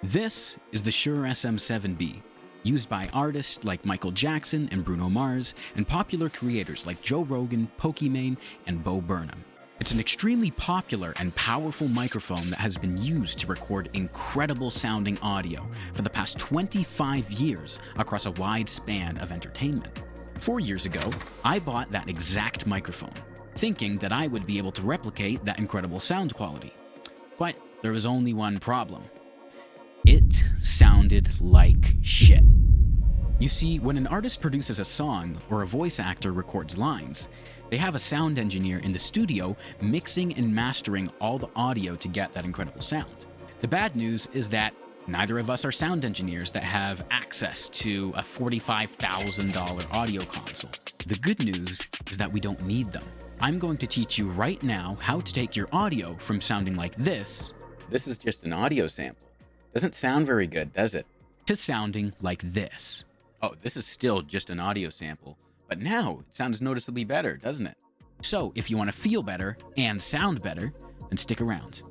This is the Shure SM7B, used by artists like Michael Jackson and Bruno Mars, and popular creators like Joe Rogan, Pokimane, and Bo Burnham. It's an extremely popular and powerful microphone that has been used to record incredible sounding audio for the past 25 years across a wide span of entertainment. 4 years ago, I bought that exact microphone, thinking that I would be able to replicate that incredible sound quality. But there was only one problem. It sounded like shit. You see, when an artist produces a song or a voice actor records lines, they have a sound engineer in the studio mixing and mastering all the audio to get that incredible sound. The bad news is that neither of us are sound engineers that have access to a $45,000 audio console. The good news is that we don't need them. I'm going to teach you right now how to take your audio from sounding like this is just an audio sample. Doesn't sound very good, does it? To sounding like this. Oh, this is still just an audio sample, but now it sounds noticeably better, doesn't it? So if you want to feel better and sound better, then stick around.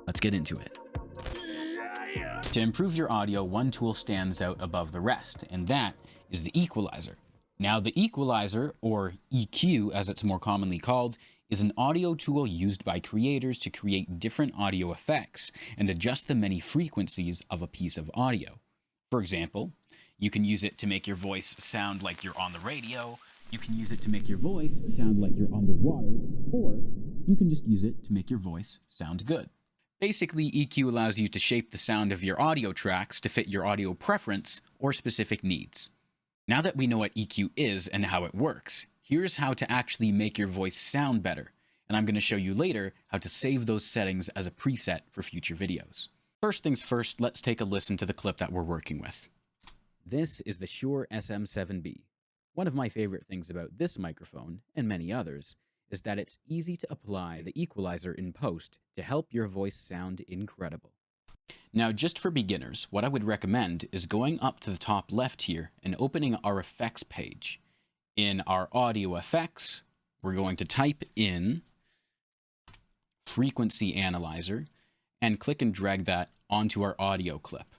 Let's get into it. To improve your audio, one tool stands out above the rest, and that is the equalizer. Now, the equalizer, or EQ as it's more commonly called, is an audio tool used by creators to create different audio effects and adjust the many frequencies of a piece of audio. For example, you can use it to make your voice sound like you're on the radio, you can use it to make your voice sound like you're underwater, or you can just use it to make your voice sound good. Basically, EQ allows you to shape the sound of your audio tracks to fit your audio preference or specific needs. Now that we know what EQ is and how it works, here's how to actually make your voice sound better, and I'm going to show you later how to save those settings as a preset for future videos. First things first, let's take a listen to the clip that we're working with. This is the Shure SM7B. One of my favorite things about this microphone, and many others, is that it's easy to apply the equalizer in post to help your voice sound incredible. Now, just for beginners, what I would recommend is going up to the top left here and opening our effects page. In our audio effects, we're going to type in frequency analyzer and click and drag that onto our audio clip.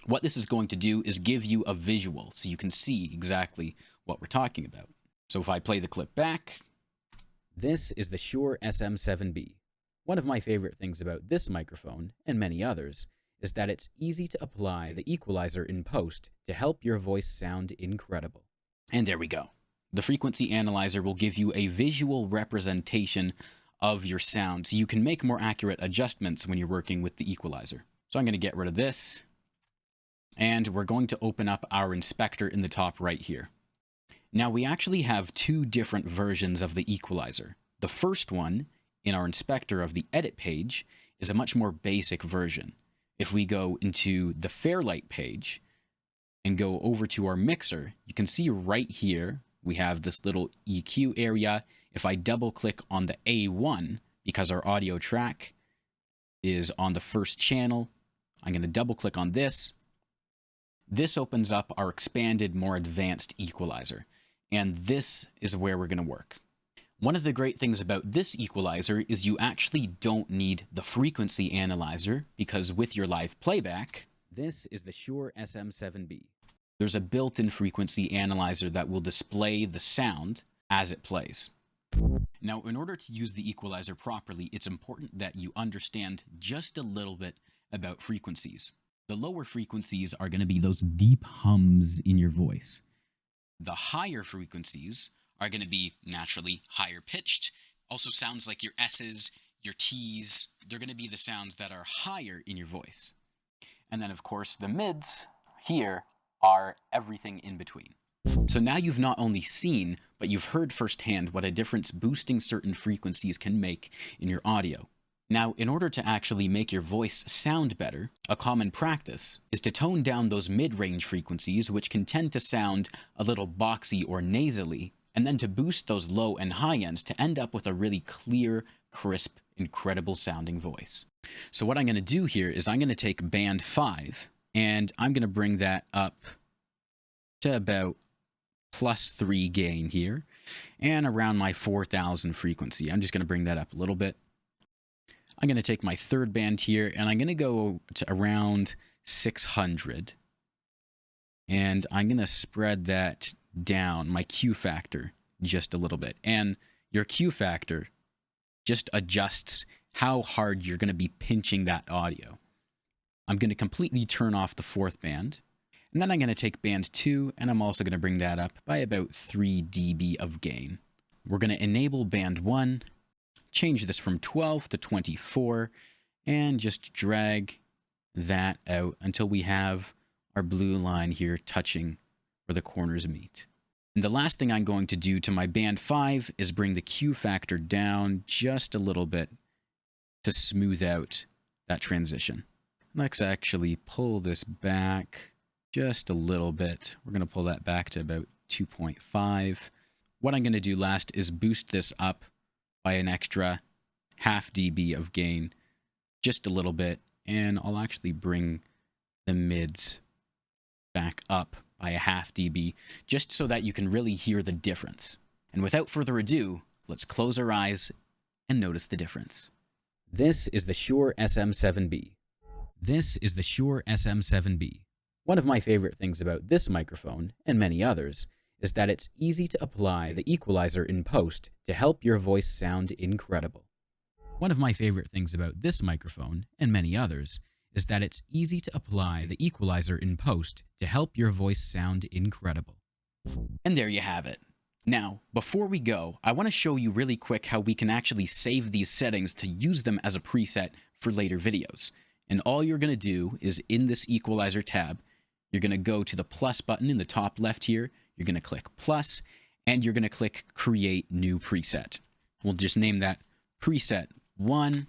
What this is going to do is give you a visual so you can see exactly what we're talking about. So if I play the clip back, this is the Shure SM7B. One of my favorite things about this microphone, and many others, is that it's easy to apply the equalizer in post to help your voice sound incredible. And there we go. The frequency analyzer will give you a visual representation of your sound so you can make more accurate adjustments when you're working with the equalizer. So I'm going to get rid of this, and we're going to open up our inspector in the top right here. Now, we actually have two different versions of the equalizer. The first one, in our inspector of the edit page, is a much more basic version. If we go into the Fairlight page and go over to our mixer, you can see right here we have this little EQ area. If I double click on the A1, because our audio track is on the first channel, I'm going to double click on this. This opens up our expanded, more advanced equalizer, and this is where we're going to work. One of the great things about this equalizer is you actually don't need the frequency analyzer, because with your live playback, this is the Shure SM7B. There's a built-in frequency analyzer that will display the sound as it plays. Now, in order to use the equalizer properly, it's important that you understand just a little bit about frequencies. The lower frequencies are going to be those deep hums in your voice. The higher frequencies are going to be naturally higher pitched. Also sounds like your S's, your T's. They're going to be the sounds that are higher in your voice. And then, of course, the mids here are everything in between. So now you've not only seen, but you've heard firsthand what a difference boosting certain frequencies can make in your audio. Now, in order to actually make your voice sound better, a common practice is to tone down those mid-range frequencies, which can tend to sound a little boxy or nasally, and then to boost those low and high ends to end up with a really clear, crisp, incredible sounding voice. So what I'm going to do here is I'm going to take band 5, and I'm going to bring that up to about +3 gain here, and around my 4000 frequency. I'm just going to bring that up a little bit. I'm going to take my third band here, and I'm going to go to around 600. And I'm going to spread that down, my Q factor, just a little bit. And your Q factor just adjusts how hard you're going to be pinching that audio. I'm going to completely turn off the fourth band. And then I'm going to take band 2, and I'm also going to bring that up by about 3 dB of gain. We're going to enable band 1, change this from 12 to 24, and just drag that out until we have our blue line here touching where the corners meet. And the last thing I'm going to do to my band 5 is bring the Q factor down just a little bit to smooth out that transition. Let's actually pull this back just a little bit. We're going to pull that back to about 2.5. What I'm going to do last is boost this up by an extra half dB of gain, just a little bit, and I'll actually bring the mids back up by a half dB, just so that you can really hear the difference. And without further ado, let's close our eyes and notice the difference. This is the Shure SM7B. This is the Shure SM7B. One of my favorite things about this microphone, and many others, is that it's easy to apply the equalizer in post to help your voice sound incredible. One of my favorite things about this microphone, and many others, is that it's easy to apply the equalizer in post to help your voice sound incredible. And there you have it. Now, before we go, I want to show you really quick how we can actually save these settings to use them as a preset for later videos. And all you're going to do is in this equalizer tab, you're going to go to the plus button in the top left here, you're going to click plus, and you're going to click create new preset. We'll just name that preset 1.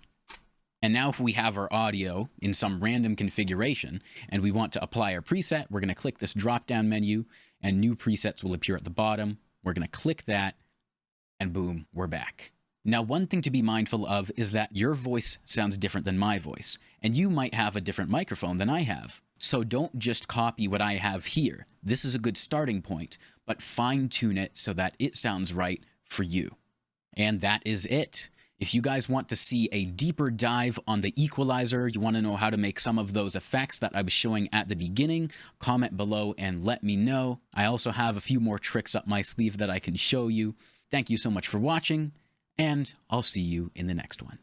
And now if we have our audio in some random configuration and we want to apply our preset, we're going to click this drop-down menu and new presets will appear at the bottom. We're going to click that and boom, we're back. Now, one thing to be mindful of is that your voice sounds different than my voice, and you might have a different microphone than I have. So don't just copy what I have here. This is a good starting point, but fine-tune it so that it sounds right for you. And that is it. If you guys want to see a deeper dive on the equalizer, you want to know how to make some of those effects that I was showing at the beginning, comment below and let me know. I also have a few more tricks up my sleeve that I can show you. Thank you so much for watching, and I'll see you in the next one.